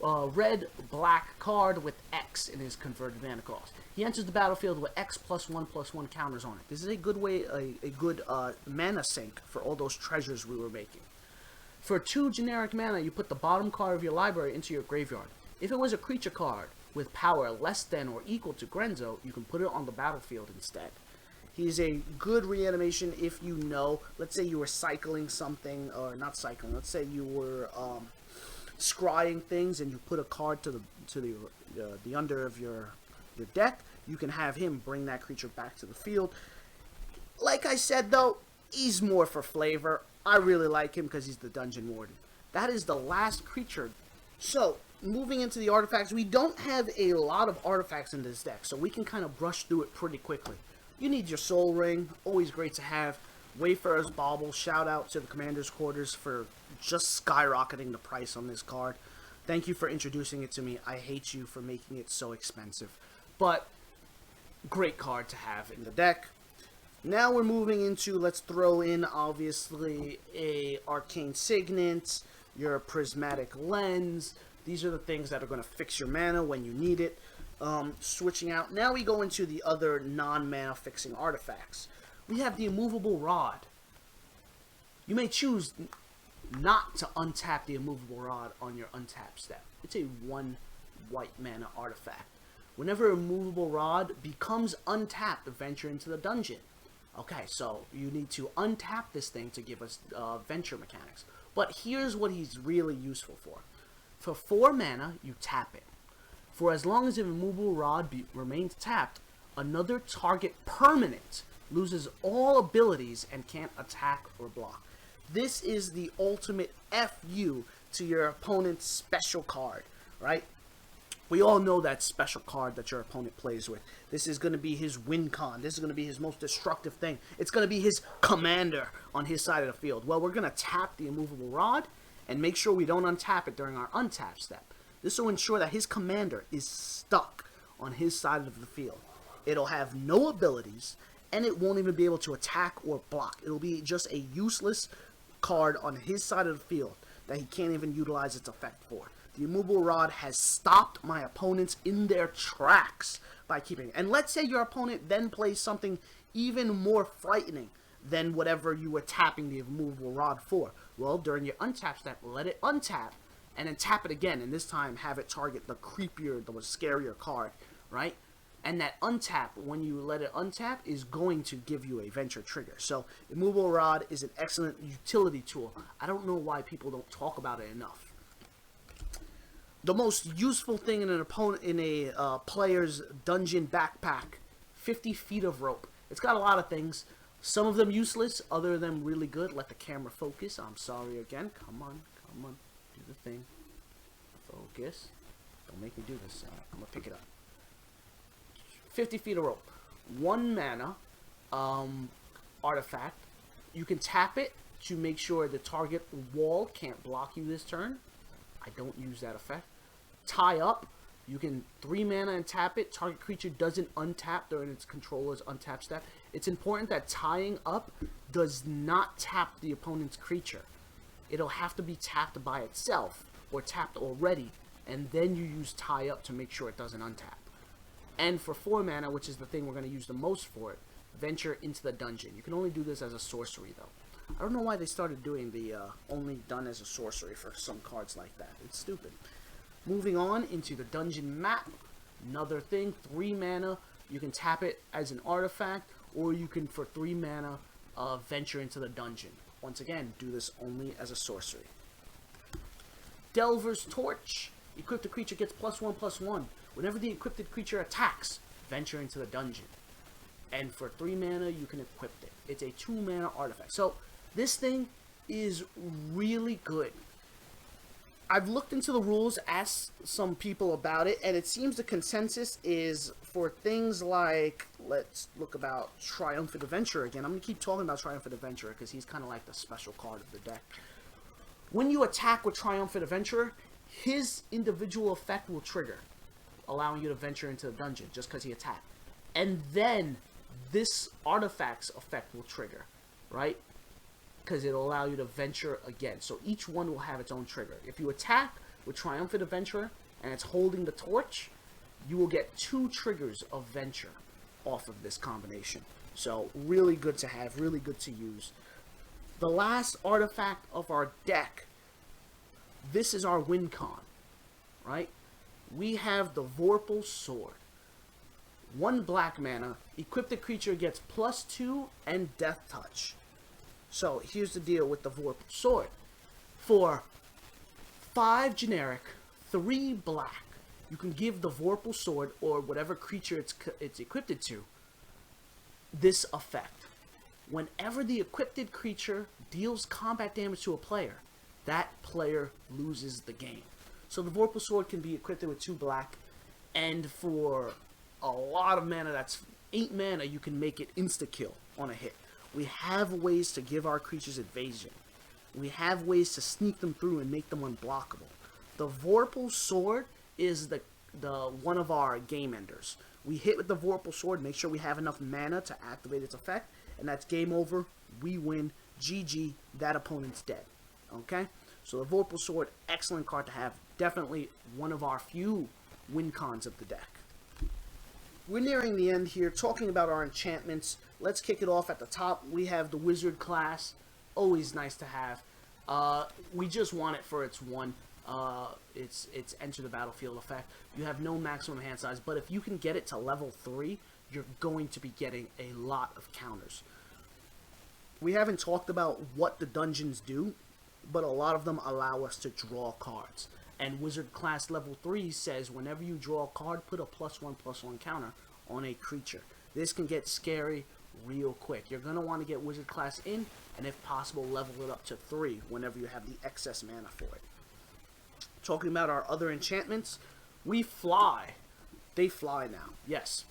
red-black card with X in his converted mana cost. He enters the battlefield with X +1/+1 counters on it. This is a good way, a good mana sink for all those treasures we were making. For 2 generic mana, you put the bottom card of your library into your graveyard. If it was a creature card with power less than or equal to Grenzo, you can put it on the battlefield instead. He's a good reanimation if you know, let's say you were cycling something, or not cycling, let's say you were scrying things and you put a card to the under of your deck, you can have him bring that creature back to the field. Like I said though, he's more for flavor. I really like him because he's the Dungeon Warden. That is the last creature. So, moving into the artifacts, we don't have a lot of artifacts in this deck, so we can kind of brush through it pretty quickly. You need your Soul Ring, always great to have. Wayfarer's Bauble, shout out to the Commander's Quarters for just skyrocketing the price on this card. Thank you for introducing it to me. I hate you for making it so expensive. But, great card to have in the deck. Now we're moving into, let's throw in obviously a Arcane Signet, your Prismatic Lens. These are the things that are going to fix your mana when you need it. Switching out. Now we go into the other non-mana fixing artifacts. We have the Immovable Rod. You may choose not to untap the Immovable Rod on your untap step. It's a 1 white mana artifact. Whenever Immovable Rod becomes untapped, venture into the dungeon. Okay, so you need to untap this thing to give us venture mechanics. But here's what he's really useful for. For 4 mana, you tap it. For as long as the Immovable Rod remains tapped, another target permanent loses all abilities and can't attack or block. This is the ultimate FU to your opponent's special card, right? We all know that special card that your opponent plays with. This is going to be his win con. This is going to be his most destructive thing. It's going to be his commander on his side of the field. Well, we're going to tap the Immovable Rod and make sure we don't untap it during our untap step. This will ensure that his commander is stuck on his side of the field. It'll have no abilities, and it won't even be able to attack or block. It'll be just a useless card on his side of the field that he can't even utilize its effect for. The Immovable Rod has stopped my opponents in their tracks by keeping it. And let's say your opponent then plays something even more frightening than whatever you were tapping the Immovable Rod for. Well, during your untap step, let it untap, and then tap it again, and this time have it target the creepier, the scarier card, right? And that untap, when you let it untap, is going to give you a venture trigger. So, Immovable Rod is an excellent utility tool. I don't know why people don't talk about it enough. The most useful thing in an opponent in a player's dungeon backpack, 50 feet of rope. It's got a lot of things. Some of them useless, other of them really good. Let the camera focus. I'm sorry again. Come on. Do the thing. Focus. Don't make me do this. I'm going to pick it up. 50 feet of rope. 1 mana artifact. You can tap it to make sure the target wall can't block you this turn. I don't use that effect. Tie up. You can 3 mana and tap it. Target creature doesn't untap during its controller's untap step. It's important that tying up does not tap the opponent's creature. It'll have to be tapped by itself or tapped already, and then you use tie up to make sure it doesn't untap. And for 4 mana, which is the thing we're going to use the most for it, venture into the dungeon. You can only do this as a sorcery, though. I don't know why they started doing the only done as a sorcery for some cards like that. It's stupid. Moving on into the dungeon map. Another thing, 3 mana. You can tap it as an artifact, or you can, for 3 mana, venture into the dungeon. Once again, do this only as a sorcery. Delver's Torch. Equipped creature gets +1/+1. Whenever the equipped creature attacks, venture into the dungeon. And for 3 mana, you can equip it. It's a 2 mana artifact. So, this thing is really good. I've looked into the rules, asked some people about it, and it seems the consensus is for things like, let's look about Triumphant Adventure again. I'm going to keep talking about Triumphant Adventurer because he's kind of like the special card of the deck. When you attack with Triumphant Adventurer, his individual effect will trigger, allowing you to venture into the dungeon just because he attacked. And then this artifact's effect will trigger, right? Because it'll allow you to venture again. So each one will have its own trigger. If you attack with Triumphant Adventurer and it's holding the torch, you will get 2 triggers of venture off of this combination. So really good to have, really good to use. The last artifact of our deck, this is our win con, right? We have the Vorpal Sword. 1 black mana, equipped creature gets +2 and Death Touch. So here's the deal with the Vorpal Sword. For 5 generic, 3 black, you can give the Vorpal Sword, or whatever creature it's equipped to, this effect. Whenever the equipped creature deals combat damage to a player, that player loses the game. So the Vorpal Sword can be equipped with 2 black, and for a lot of mana, that's 8 mana, you can make it insta-kill on a hit. We have ways to give our creatures evasion. We have ways to sneak them through and make them unblockable. The Vorpal Sword is the one of our game enders. We hit with the Vorpal Sword, make sure we have enough mana to activate its effect, and that's game over. We win. GG. That opponent's dead. Okay? So the Vorpal Sword, excellent card to have. Definitely one of our few win cons of the deck. We're nearing the end here, talking about our enchantments. Let's kick it off at the top. We have the Wizard class. Always nice to have. We just want it for its one. It's enter the battlefield effect. You have no maximum hand size, but if you can get it to level 3, you're going to be getting a lot of counters. We haven't talked about what the dungeons do, but a lot of them allow us to draw cards. And Wizard class level 3 says whenever you draw a card, put a +1/+1 counter on a creature. This can get scary real quick. You're going to want to get Wizard class in, and if possible, level it up to 3 whenever you have the excess mana for it. Talking about our other enchantments, we fly. They fly now, yes.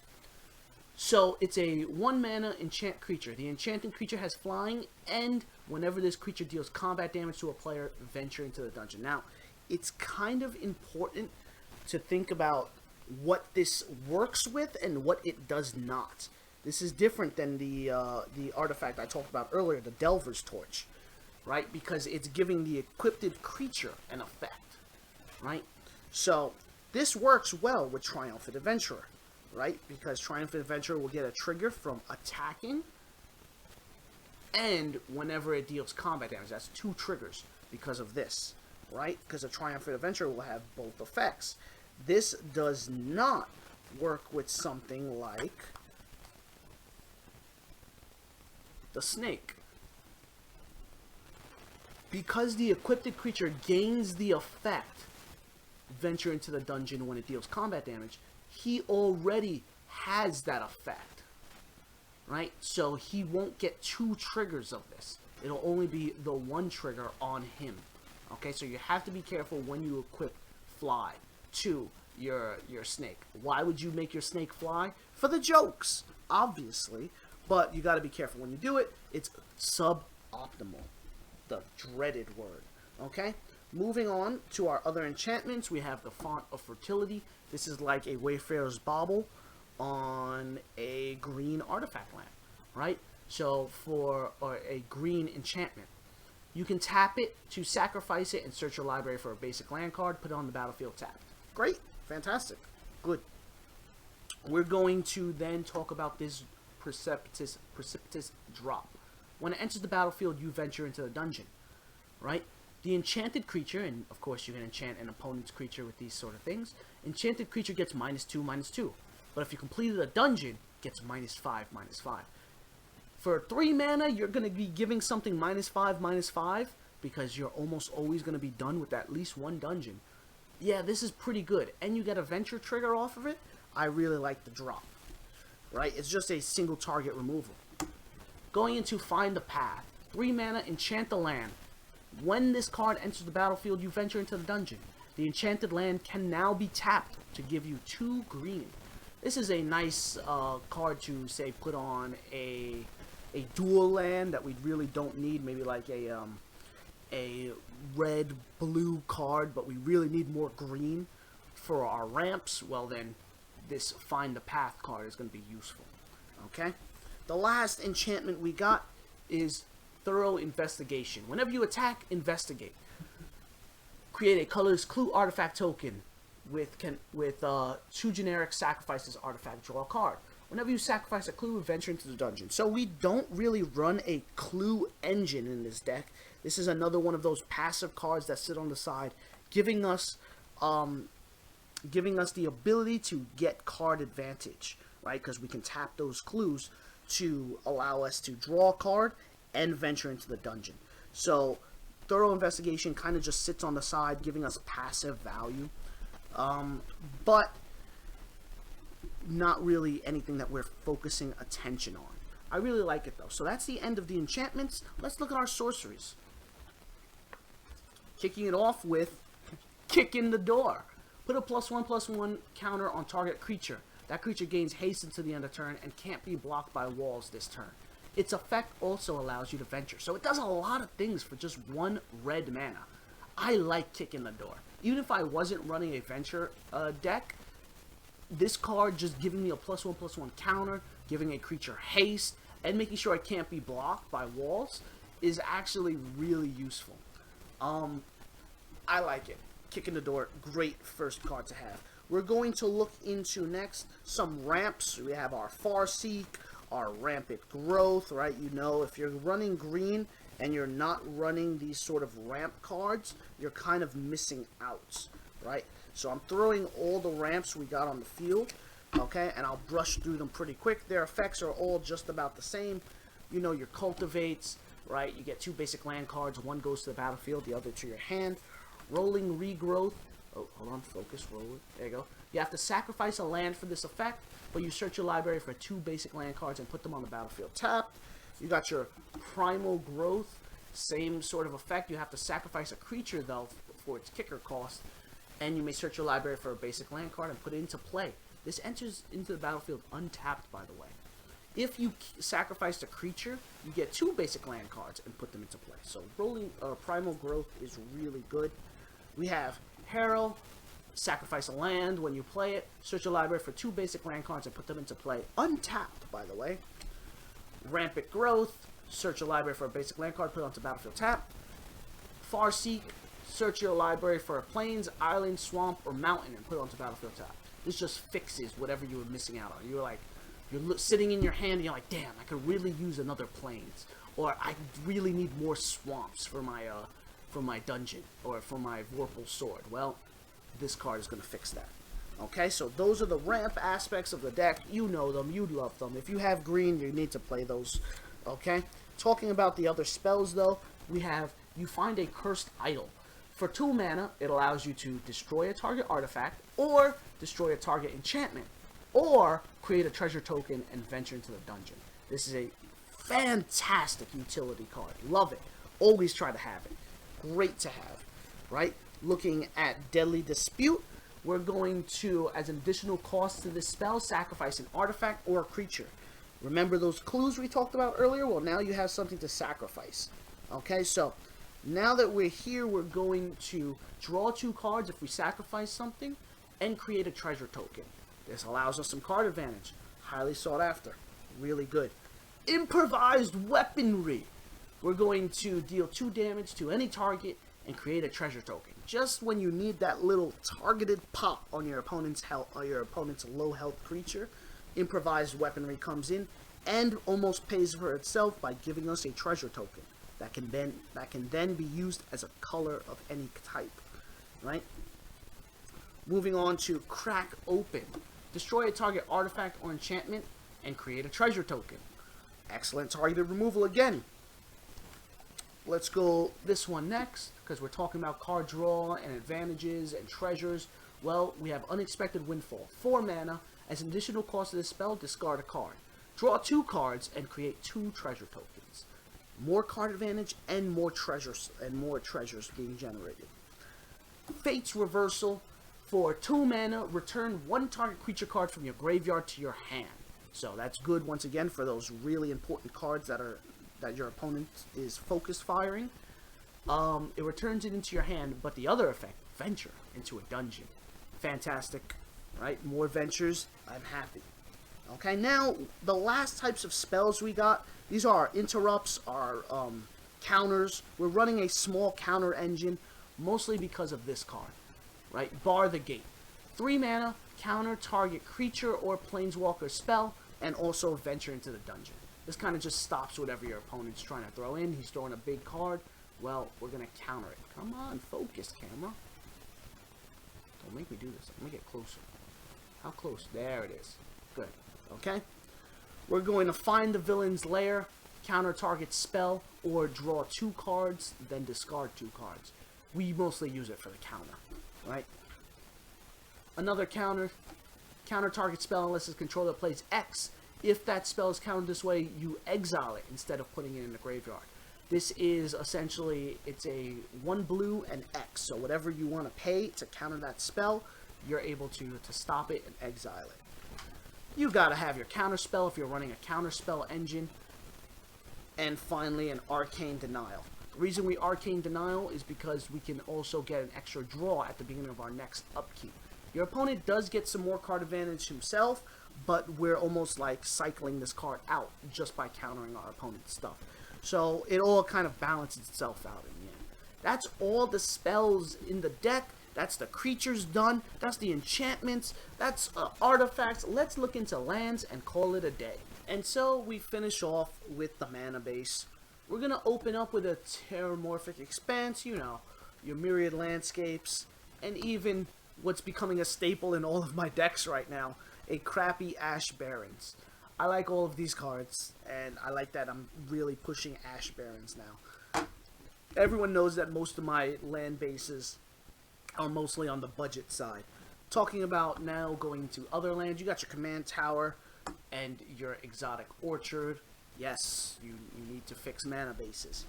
So it's a 1 mana enchant creature. The enchanted creature has flying, and whenever this creature deals combat damage to a player, venture into the dungeon. Now, it's kind of important to think about what this works with and what it does not. This is different than the artifact I talked about earlier, the Delver's Torch, right? Because it's giving the equipped creature an effect, right? So this works well with Triumphant Adventurer, right? Because Triumphant Adventurer will get a trigger from attacking, and whenever it deals combat damage, that's 2 triggers because of this. Right? Because a Triumphant Adventurer will have both effects. This does not work with something like the Snake. Because the equipped creature gains the effect, venture into the dungeon when it deals combat damage, he already has that effect. Right? So he won't get 2 triggers of this. It'll only be the 1 trigger on him. Okay, so you have to be careful when you equip fly to your snake. Why would you make your snake fly? For the jokes, obviously, but you got to be careful when you do it. It's suboptimal, the dreaded word. Okay, moving on to our other enchantments, we have the Font of Fertility. This is like a Wayfarer's Bauble on a green artifact land, right? So for a green enchantment, you can tap it to sacrifice it and search your library for a basic land card, put it on the battlefield tapped. Great. Fantastic. Good. We're going to then talk about this precipitous drop. When it enters the battlefield, you venture into the dungeon, right? The enchanted creature, and of course you can enchant an opponent's creature with these sort of things, enchanted creature gets -2/-2. But if you completed a dungeon, it gets -5/-5. For 3 mana, you're going to be giving something -5/-5 because you're almost always going to be done with at least 1 dungeon. Yeah, this is pretty good. And you get a venture trigger off of it. I really like the drop. Right? It's just a single target removal. Going into Find the Path. 3 mana, enchant the land. When this card enters the battlefield, you venture into the dungeon. The enchanted land can now be tapped to give you 2 green. This is a nice card to, say, put on a dual land that we really don't need, maybe like a red-blue card, but we really need more green for our ramps. Well, then this Find the Path card is going to be useful. Okay? The last enchantment we got is Thorough Investigation. Whenever you attack, investigate. Create a colorless clue artifact token with 2 generic sacrifices artifact, draw a card. Whenever you sacrifice a clue, venture into the dungeon. So we don't really run a clue engine in this deck. This is another one of those passive cards that sit on the side, giving us the ability to get card advantage, right? Because we can tap those clues to allow us to draw a card and venture into the dungeon. So Thorough Investigation kind of just sits on the side, giving us passive value. But not really anything that we're focusing attention on. I really like it though. So that's the end of the enchantments. Let's look at our sorceries. Kicking it off with Kick in the Door. Put a +1/+1 counter on target creature. That creature gains haste until the end of turn and can't be blocked by walls this turn. Its effect also allows you to venture. So it does a lot of things for just 1 red mana. I like Kick in the Door. Even if I wasn't running a venture deck, this card just giving me a +1/+1 counter, giving a creature haste, and making sure it can't be blocked by walls is actually really useful. I like it. Kick in the door, great first card to have. We're going to look into next some ramps. We have our Farseek, our Rampant Growth, right? You know, if you're running green and you're not running these sort of ramp cards, you're kind of missing out, right? So I'm throwing all the ramps we got on the field, okay? And I'll brush through them pretty quick. Their effects are all just about the same. You know, your Cultivates, right? You get 2 basic land cards. One goes to the battlefield, the other to your hand. Rolling Regrowth. Oh, hold on, focus, roll it. There you go. You have to sacrifice a land for this effect, but you search your library for 2 basic land cards and put them on the battlefield tapped. You got your Primal Growth, same sort of effect. You have to sacrifice a creature, though, for its kicker cost, and you may search your library for a basic land card and put it into play. This enters into the battlefield untapped, by the way. If you sacrifice a creature, you get 2 basic land cards and put them into play. So rolling Primal Growth is really good. We have Herald, sacrifice a land when you play it, search your library for 2 basic land cards and put them into play. Untapped, by the way. Rampant Growth, search your library for a basic land card, put it onto battlefield tap. Farseek, search your library for a plains, island, swamp, or mountain and put it onto battlefield tap. This just fixes whatever you were missing out on. You're sitting in your hand and you're like, damn, I could really use another plains, or I really need more swamps for my dungeon, or for my Vorpal Sword. Well, this card is going to fix that. Okay, so those are the ramp aspects of the deck. You know them, you love them. If you have green, you need to play those. Okay, talking about the other spells though, we have, you find a Cursed Idol. For 2 mana, it allows you to destroy a target artifact, or destroy a target enchantment, or create a treasure token and venture into the dungeon. This is a fantastic utility card. Love it. Always try to have it. Great to have, right? Looking at Deadly Dispute, we're going to, as an additional cost to this spell, sacrifice an artifact or a creature. Remember those clues we talked about earlier? Well, now you have something to sacrifice. Okay, so now that we're here, we're going to draw 2 cards if we sacrifice something and create a treasure token. This allows us some card advantage. Highly sought after. Really good. Improvised Weaponry. We're going to deal 2 damage to any target and create a treasure token. Just when you need that little targeted pop on your opponent's health, or your opponent's low health creature, Improvised Weaponry comes in and almost pays for itself by giving us a treasure token that can then be used as a color of any type, right? Moving on to Crack Open. Destroy a target artifact or enchantment and create a treasure token. Excellent targeted removal again. Let's go this one next, because we're talking about card draw and advantages and treasures. Well, we have Unexpected Windfall. 4 mana. As an additional cost of this spell, discard a card. Draw 2 cards and create 2 treasure tokens. More card advantage and more treasures being generated. Fate's Reversal. For 2 mana, return 1 target creature card from your graveyard to your hand. So that's good once again for those really important cards that your opponent is focused firing. It returns it into your hand, but the other effect, venture into a dungeon. Fantastic, right? More ventures, I'm happy. Okay, now the last types of spells we got, these are our interrupts, our counters. We're running a small counter engine, mostly because of this card, right? Bar the Gate. 3 mana, counter target creature or planeswalker spell, and also venture into the dungeon. This kind of just stops whatever your opponent's trying to throw in. He's throwing a big card. Well, we're going to counter it. Come on, focus, camera. Don't make me do this. Let me get closer. How close? There it is. Good. Okay? We're going to find the villain's lair, counter target spell, or draw 2 cards, then discard 2 cards. We mostly use it for the counter, right? Another counter target spell unless its controller plays X. If that spell is countered this way, you exile it instead of putting it in the graveyard. This is essentially, it's a 1 blue and X. So whatever you want to pay to counter that spell, you're able to stop it and exile it. You gotta have your counter spell if you're running a counter spell engine. And finally, an Arcane Denial. The reason we Arcane Denial is because we can also get an extra draw at the beginning of our next upkeep. Your opponent does get some more card advantage himself, but we're almost like cycling this card out just by countering our opponent's stuff. So it all kind of balances itself out in the end. That's all the spells in the deck. That's the creatures done. That's the enchantments. That's artifacts. Let's look into lands and call it a day. And so we finish off with the mana base. We're going to open up with a Terramorphic Expanse, you know, your Myriad Landscapes, and even what's becoming a staple in all of my decks right now, a crappy Ash Barrens. I like all of these cards, and I like that I'm really pushing Ash Barrens now. Everyone knows that most of my land bases are mostly on the budget side. Talking about now going to other lands, you got your Command Tower and your Exotic Orchard. Yes, you need to fix mana bases.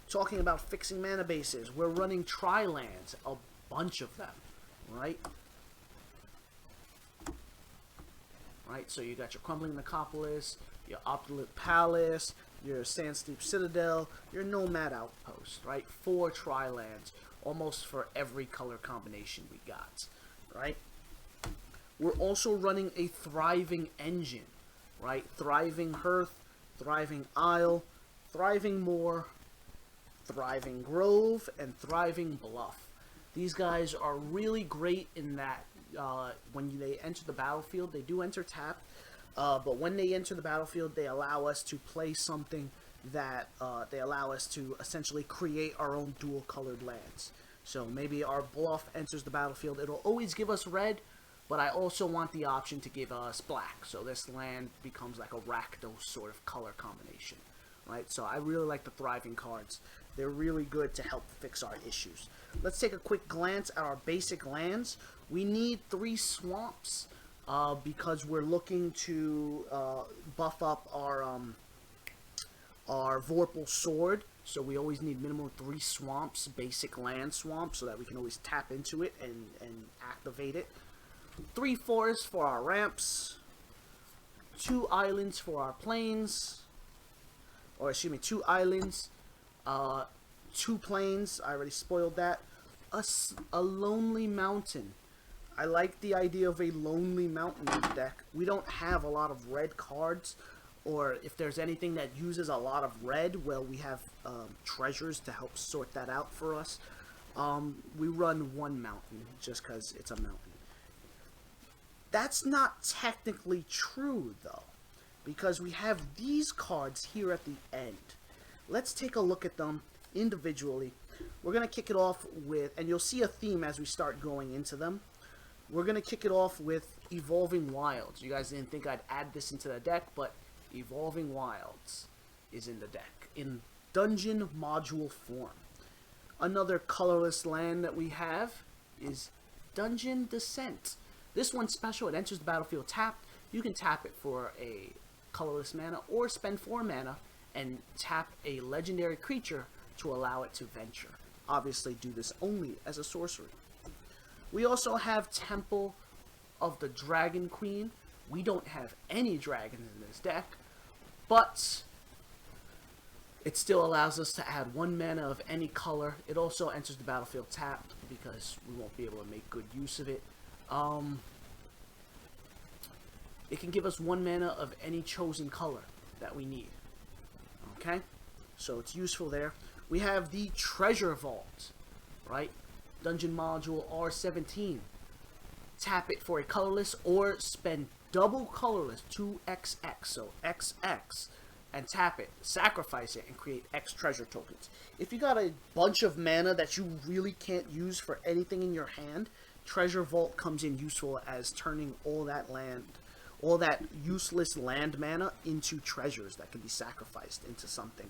Talking about fixing mana bases, we're running tri-lands, a bunch of them, right? Right, so you got your Crumbling Necropolis, your Opulent Palace, your Sandsteep Citadel, your Nomad Outpost, right? 4 tri-lands, almost for every color combination we got, right? We're also running a Thriving Engine, right? Thriving Hearth, Thriving Isle, Thriving Moor, Thriving Grove, and Thriving Bluff. These guys are really great in that when they enter the battlefield, they do enter tapped, but when they enter the battlefield, they allow us to play something that they allow us to essentially create our own dual-colored lands. So maybe our Bluff enters the battlefield. It'll always give us red, but I also want the option to give us black. So this land becomes like a Rakdos sort of color combination, right? So I really like the Thriving cards. They're really good to help fix our issues. Let's take a quick glance at our basic lands. We need 3 swamps because we're looking to buff up our Vorpal Sword. So we always need minimum 3 swamps, basic land swamps, so that we can always tap into it and activate it. 3 forests for our ramps. 2 islands for our plains. Or excuse me, 2 islands. 2 plains. I already spoiled that. A lonely mountain. I like the idea of a lonely mountain in the deck. We don't have a lot of red cards, or if there's anything that uses a lot of red, well, we have treasures to help sort that out for us. We run 1 mountain just because it's a mountain. That's not technically true, though, because we have these cards here at the end. Let's take a look at them individually. We're going to kick it off with, and you'll see a theme as we start going into them. We're going to kick it off with Evolving Wilds. You guys didn't think I'd add this into the deck, but Evolving Wilds is in the deck in dungeon module form. Another colorless land that we have is Dungeon Descent. This one's special. It enters the battlefield tapped. You can tap it for a colorless mana or spend 4 mana and tap a legendary creature to allow it to venture. Obviously do this only as a sorcery. We also have Temple of the Dragon Queen. We don't have any dragons in this deck, but it still allows us to add 1 mana of any color. It also enters the battlefield tapped because we won't be able to make good use of it. It can give us 1 mana of any chosen color that we need. Okay? So it's useful there. We have the Treasure Vault, right? Dungeon module R17. Tap it for a colorless or spend double colorless 2XX, so XX, and tap it, sacrifice it, and create X treasure tokens. If you got a bunch of mana that you really can't use for anything in your hand, Treasure Vault comes in useful as turning all that land, all that useless land mana into treasures that can be sacrificed into something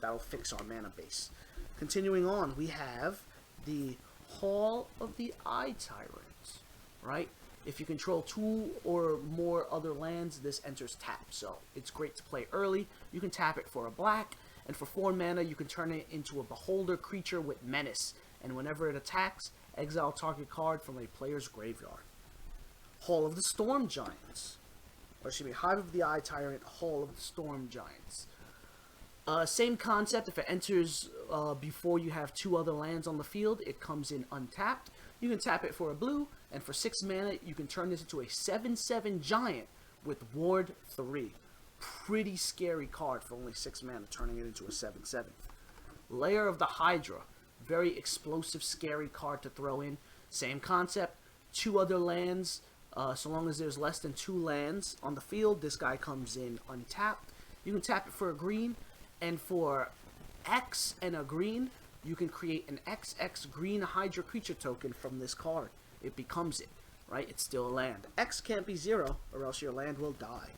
that'll fix our mana base. Continuing on, we have the Hall of the Eye Tyrants, right? If you control 2 or more other lands, this enters tap, so it's great to play early. You can tap it for a black, and for 4 mana, you can turn it into a beholder creature with menace, and whenever it attacks, exile target card from a player's graveyard. Hall of the Storm Giants, or excuse me, Hive of the Eye Tyrant, Hall of the Storm Giants. Same concept. If it enters before you have 2 other lands on the field, it comes in untapped. You can tap it for a blue, and for 6 mana, you can turn this into a 7/7 giant with Ward 3. Pretty scary card for only 6 mana, turning it into a 7/7. Lair of the Hydra. Very explosive, scary card to throw in. Same concept. 2 other lands. So long as there's less than 2 lands on the field, this guy comes in untapped. You can tap it for a green, and for X and a green, you can create an XX green Hydra creature token from this card. It becomes it, right? It's still a land. X can't be 0, or else your land will die.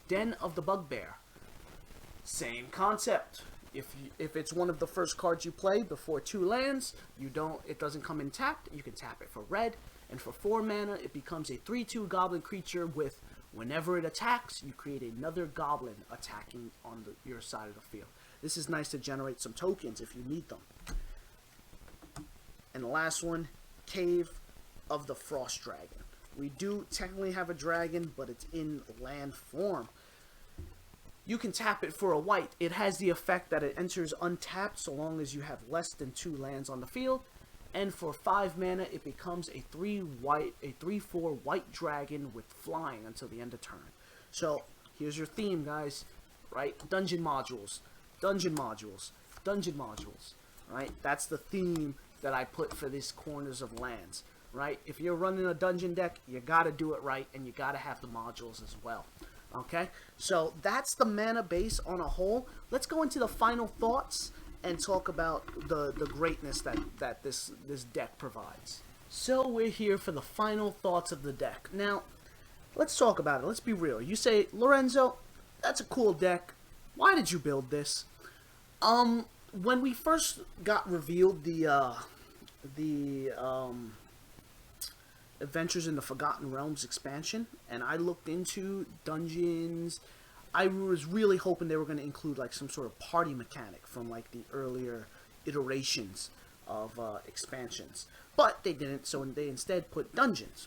Den of the Bugbear. Same concept. If it's one of the first cards you play before 2 lands, it doesn't come intact. You can tap it for red, and for 4 mana, it becomes a 3/2 goblin creature with, whenever it attacks, you create another goblin attacking on your side of the field. This is nice to generate some tokens if you need them. And the last one, Cave of the Frost Dragon. We do technically have a dragon, but it's in land form. You can tap it for a white. It has the effect that it enters untapped so long as you have less than 2 lands on the field. And for 5 mana, it becomes a 3/4 white dragon with flying until the end of turn. So here's your theme, guys. Right? Dungeon modules, dungeon modules, dungeon modules. Right? That's the theme that I put for these corners of lands. Right? If you're running a dungeon deck, you gotta do it right, and you gotta have the modules as well. Okay, so that's the mana base on a whole. Let's go into the final thoughts and talk about the greatness that this deck provides. So we're here for the final thoughts of the deck. Now, let's talk about it. Let's be real. You say, Lorenzo, that's a cool deck. Why did you build this? When we first got revealed the Adventures in the Forgotten Realms expansion, and I looked into dungeons, I was really hoping they were going to include like some sort of party mechanic from like the earlier iterations of expansions, but they didn't. So they instead put dungeons.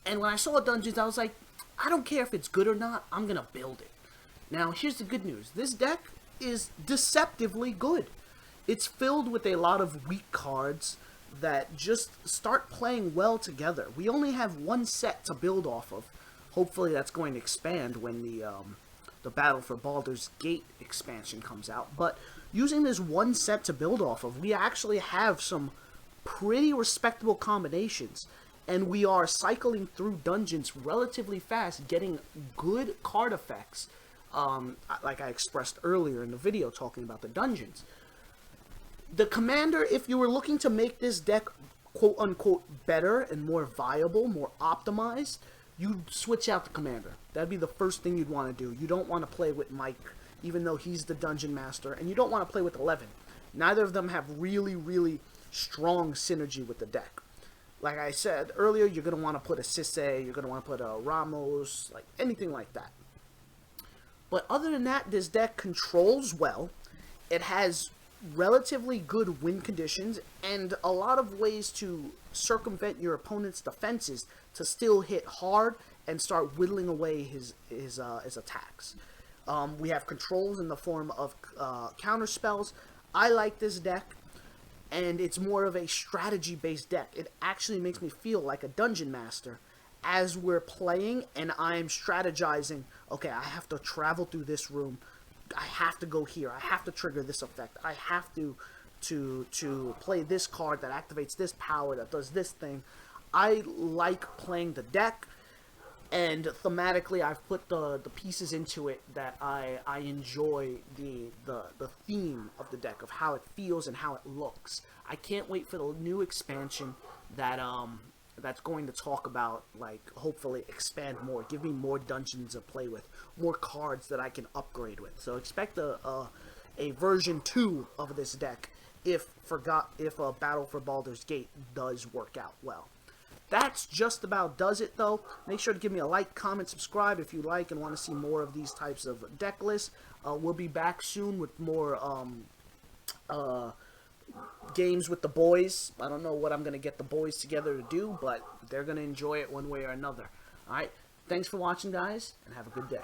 And when I saw dungeons, I was like, I don't care if it's good or not, I'm gonna build it. Now here's the good news: this deck is deceptively good. It's filled with a lot of weak cards that just start playing well together. We only have 1 set to build off of. Hopefully that's going to expand when the Battle for Baldur's Gate expansion comes out. But using this 1 set to build off of, we actually have some pretty respectable combinations, and we are cycling through dungeons relatively fast, getting good card effects, like I expressed earlier in the video talking about the dungeons. The commander, if you were looking to make this deck quote-unquote better and more viable, more optimized, you'd switch out the commander. That'd be the first thing you'd want to do. You don't want to play with Mike, even though he's the dungeon master, and you don't want to play with 11. Neither of them have really, really strong synergy with the deck. Like I said earlier, you're going to want to put a Sisse, you're going to want to put a Ramos, like anything like that. But other than that, this deck controls well. It has relatively good win conditions and a lot of ways to circumvent your opponent's defenses to still hit hard and start whittling away his attacks. We have controls in the form of counter spells. I like this deck, and it's more of a strategy based deck. It actually makes me feel like a dungeon master as we're playing and I'm strategizing. Okay, I have to travel through this room, I have to go here, I have to trigger this effect, I have to play this card that activates this power that does this thing. I like playing the deck, and thematically I've put the pieces into it that I enjoy the theme of the deck, of how it feels and how it looks. I can't wait for the new expansion that's going to talk about, like, hopefully expand more, give me more dungeons to play with, more cards that I can upgrade with. So expect a version 2 of this deck if Battle for Baldur's Gate does work out well. That's just about does it, though. Make sure to give me a like, comment, subscribe if you like and want to see more of these types of deck lists. We'll be back soon with more games with the boys. I don't know what I'm going to get the boys together to do, but they're going to enjoy it one way or another. Alright, thanks for watching, guys, and have a good day.